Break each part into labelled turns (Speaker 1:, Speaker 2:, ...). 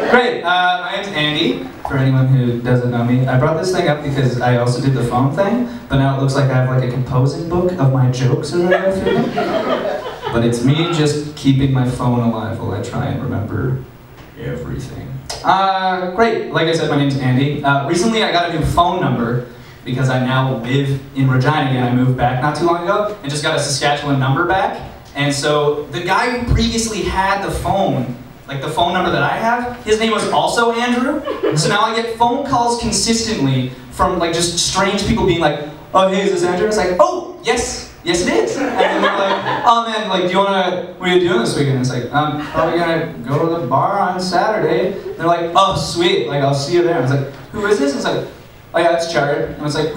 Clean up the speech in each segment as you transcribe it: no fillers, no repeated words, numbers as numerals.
Speaker 1: Great, my name's Andy, for anyone who doesn't know me. I brought this thing up because I also did the phone thing, but now it looks like I have like a composing book of my jokes or whatever. But it's me just keeping my phone alive while I try and remember everything. Great, like I said, my name's Andy. Recently I got a new phone number because I now live in Regina again. I moved back not too long ago and just got a Saskatchewan number back. And so the guy who previously had the phone, like the phone number that I have, his name was also Andrew. So now I get phone calls consistently from like just strange people being like, oh hey, is this Andrew? It's like, oh, yes it is. And then they're like, oh man, like, what are you doing this weekend? It's like, I'm probably gonna go to the bar on Saturday. And they're like, oh sweet, like I'll see you there. And it's like, who is this? It's like, oh yeah, it's Jared. And it's like,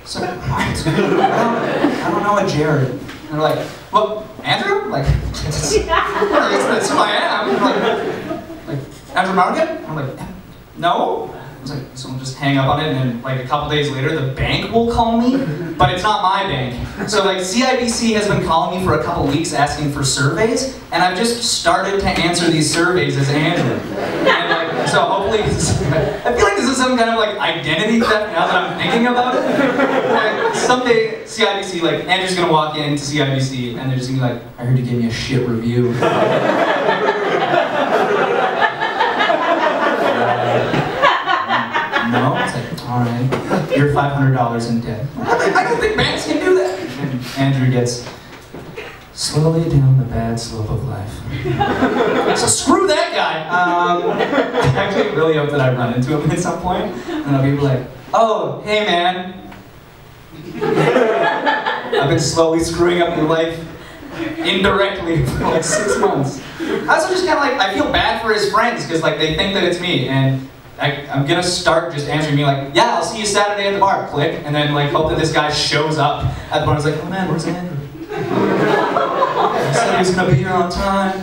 Speaker 1: so, what? I don't know a Jared. And they're like, well, Andrew? Like, that's who I am. Like Andrew Market? I'm like, no. It's like, so we'll just hang up on it, and then like a couple days later, the bank will call me, but it's not my bank. So like CIBC has been calling me for a couple weeks asking for surveys, and I've just started to answer these surveys as Andrew. And like, so hopefully, I feel like this is some kind of like identity theft now that I'm thinking about it. Like someday CIBC, like Andrew's gonna walk into CIBC, and they're just gonna be like, I heard you gave me a shit review. No? It's like, alright, you're $500 in debt. I don't think banks can do that. And Andrew gets slowly down the bad slope of life. So screw that guy! I actually really hope that I run into him at some point, and I'll be like, oh, hey man. I've been slowly screwing up your life indirectly for like 6 months. I also just kind of like, I feel bad for his friends, because like they think that it's me, and I'm gonna start just answering me like, yeah, I'll see you Saturday at the bar, click, and then like hope that this guy shows up at the bar and is like, oh man, where's Andrew? He said he was gonna be here on time.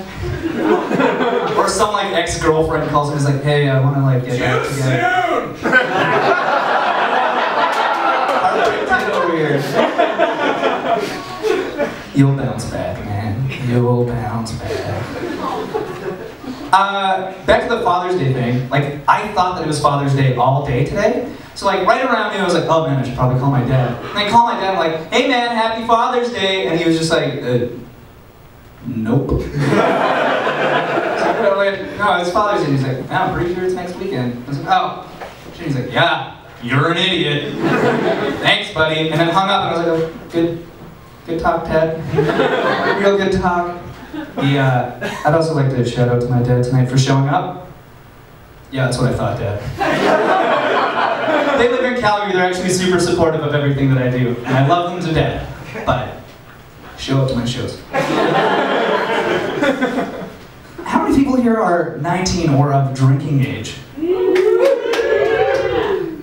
Speaker 1: Or some like ex-girlfriend calls him and is like, hey, I wanna like get back together. Over here. You'll bounce back, man. You'll bounce back. Back to the Father's Day thing, like, I thought that it was Father's Day all day today. So like, right around me, I was like, oh man, I should probably call my dad. And I call my dad, I'm like, hey man, happy Father's Day. And he was just like, nope. So like, no, it's Father's Day. And he's like, I'm pretty sure it's next weekend. I was like, oh. And he's like, yeah, you're an idiot. Thanks, buddy. And then hung up, and I was like, oh, good talk, Ted. Real good talk. I'd also like to shout out to my dad tonight for showing up. Yeah, that's what I thought, Dad. They live in Calgary, they're actually super supportive of everything that I do, and I love them to death, but show up to my shows. How many people here are 19 or of drinking age? You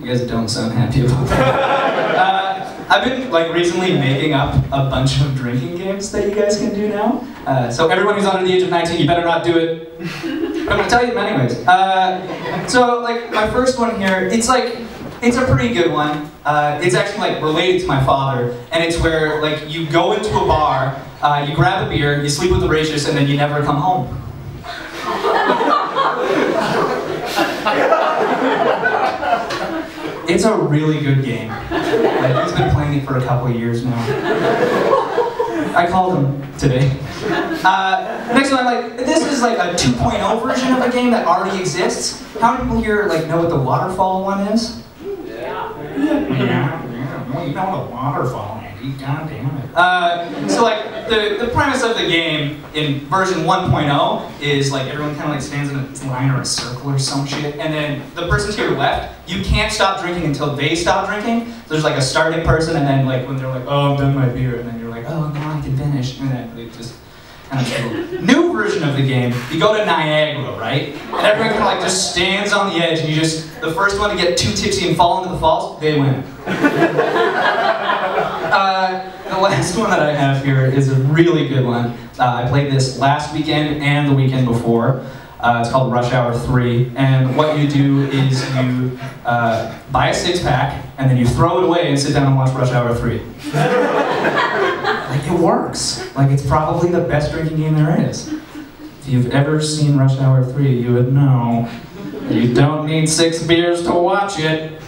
Speaker 1: guys don't sound happy about that. I've been like recently making up a bunch of drinking games that you guys can do now. So everyone who's under the age of 19, you better not do it. I'm gonna tell you them anyways. So like my first one here, it's a pretty good one. It's actually like related to my father, and it's where like you go into a bar, you grab a beer, you sleep with the waitress, and then you never come home. It's a really good game. Like, he's been playing it for a couple of years now. I called him today. Next one, like, this is like a 2.0 version of a game that already exists. How many people here like know what the waterfall one is? Yeah. Well, you know what a waterfall, Andy. God damn it. So like the premise of the game in version 1.0 is like everyone kind of like stands in a line or a circle or some shit, and then the person to your left, you can't stop drinking until they stop drinking. So there's like a starting person, and then like when they're like, oh, I'm done my beer, and then you're like, oh, now I can finish, and then it just kind of cool. New version of the game, you go to Niagara, right? And everyone kind of like just stands on the edge, and you just, the first one to get too tipsy and fall into the falls, they win. The last one that I have here is a really good one. I played this last weekend and the weekend before. It's called Rush Hour 3, and what you do is you buy a 6-pack, and then you throw it away and sit down and watch Rush Hour 3. Like, it works. Like, it's probably the best drinking game there is. If you've ever seen Rush Hour 3, you would know you don't need 6 beers to watch it.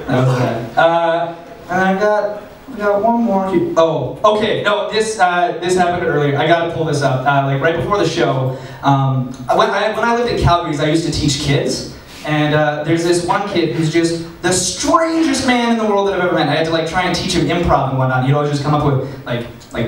Speaker 1: That was that. And I got one more. Oh, okay. No, this happened earlier. I gotta pull this up. Like right before the show, when I lived in Calgary, I used to teach kids. And there's this one kid who's just the strangest man in the world that I've ever met. I had to like try and teach him improv and whatnot. He'd always just come up with like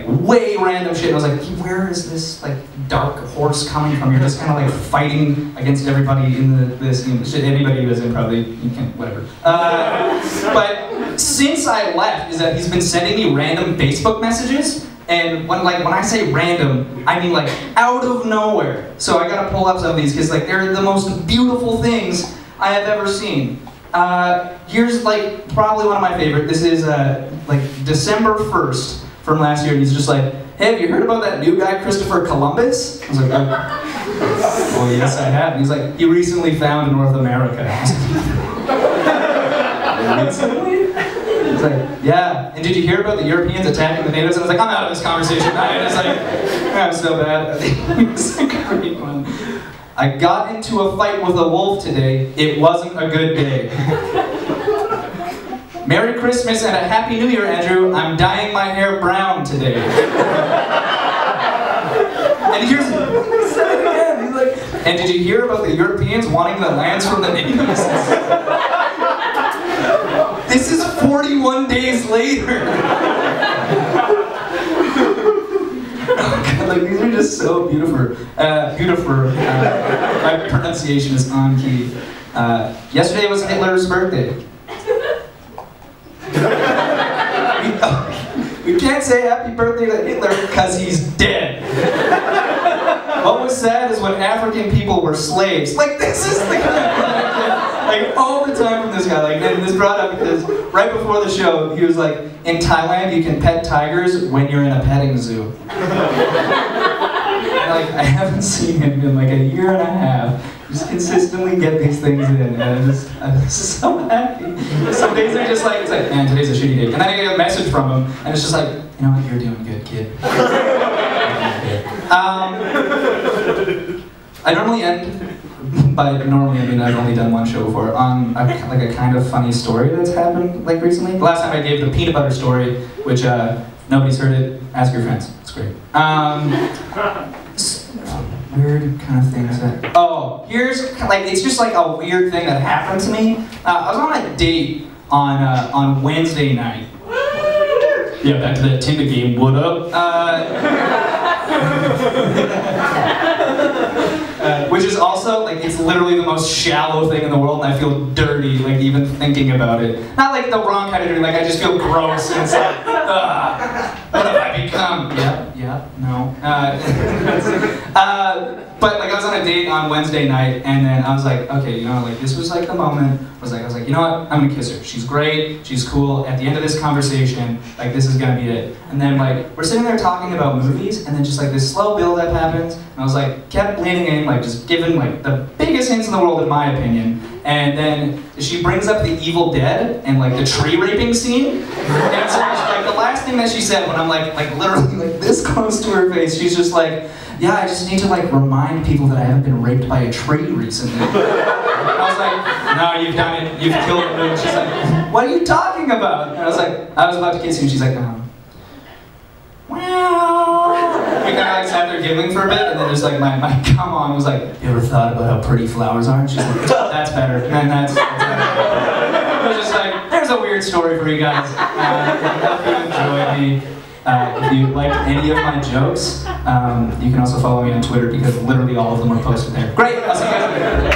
Speaker 1: way random shit. And I was like, where is this like dark horse coming from? You're just kind of like fighting against everybody in this. Anybody who does improv, you can whatever. But since I left, is that he's been sending me random Facebook messages. And when I say random, I mean like out of nowhere. So I gotta pull up some of these because like they're the most beautiful things I have ever seen. Here's like probably one of my favorite. This is like December 1st from last year. And he's just like, hey, have you heard about that new guy, Christopher Columbus? I was like, oh yes I have. And he's like, he recently found North America. Recently? It's like, yeah, and did you hear about the Europeans attacking the natives? And I was like, I'm out of this conversation. I'm so bad. It was a great one. I got into a fight with a wolf today. It wasn't a good day. Merry Christmas and a Happy New Year, Andrew. I'm dyeing my hair brown today. And here's, he said it again. He's like, and did you hear about the Europeans wanting the lands from the natives? This is 41 days later. Oh God, like these are just so beautiful. My pronunciation is on key. Yesterday was Hitler's birthday. We can't say happy birthday to Hitler because he's dead. What was sad is when African people were slaves. Like this is the like all the time from this guy. Like, and this brought up because right before the show, he was like, in Thailand you can pet tigers when you're in a petting zoo. Like I haven't seen him in like a year and a half. Just consistently get these things in, and I'm just so happy. Some days are just like, it's like, man, today's a shitty day. And then I get a message from him, and it's just like, you know what, you're doing good, kid. I normally end, by normally I mean I've only done one show before, on like a kind of funny story that's happened like recently. The last time I gave the peanut butter story, which nobody's heard it, ask your friends, it's great. Weird kind of things that, oh, here's, like, it's just like a weird thing that happened to me. I was on a date on Wednesday night. Yeah, back to that Tinder game, what up? Which is also, like, it's literally the most shallow thing in the world, and I feel dirty, like, even thinking about it. Not like the wrong kind of dirty, like, I just feel gross, and it's like, what have I become? Yeah, no. But, like, I was on a date on Wednesday night, and then I was like, okay, you know, like, this was, like, the moment. I was like, you know what, I'm gonna kiss her. She's great, she's cool. At the end of this conversation, like, this is gonna be it. And then, like, we're sitting there talking about movies, and then just, like, this slow build-up happens, and I was, like, kept leaning in, like, just giving, like, the biggest hints in the world, in my opinion. And then she brings up the Evil Dead and, like, the tree raping scene. And so, like, the last thing that she said when I'm, like literally, like, this close to her face, she's just like, yeah, I just need to, like, remind people that I haven't been raped by a tree recently. And I was like, no, you've done it, you've killed it. And she's like, what are you talking about? And I was like, I was about to kiss you, and she's like, well. We kind of, like, sat there giggling for a bit, and then just, like, my come on was like, you ever thought about how pretty flowers are? And she's like, that's better, and that's better. It was just like, there's a weird story for you guys. I hope you enjoyed me. If you liked any of my jokes, you can also follow me on Twitter because literally all of them are posted there. Great, I'll see you guys later.